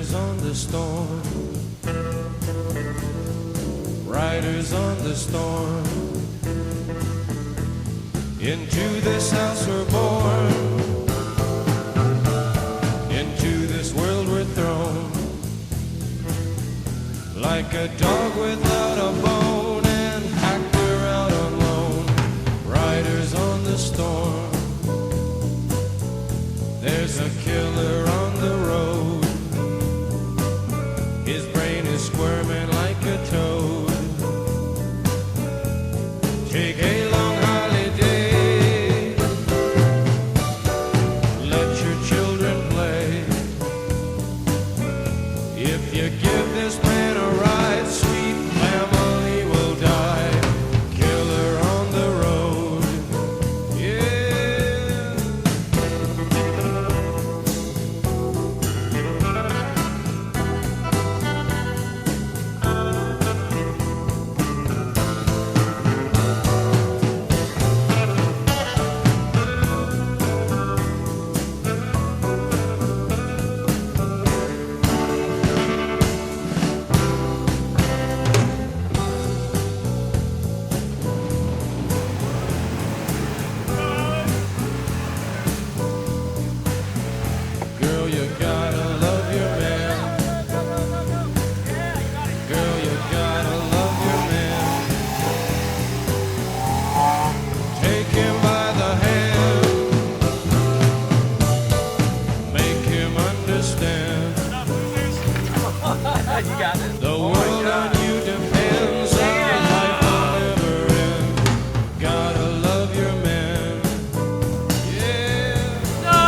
Riders on the storm, riders on the storm. Into this house we're born, into this world we're thrown, like a dog without a bone, and packed her out on loan. Riders on the storm, there's a killer on the road. His brain is squirming like a toad. Take a long holiday, let your children play. If you give this man a ride, sweet family will die. Killer on the road, yeah. Girl, you gotta love your man. Girl, you gotta love your man. Take him by the hand, make him understand. You got it. The world on you depends, our life will never end. Gotta love your man, yeah. No!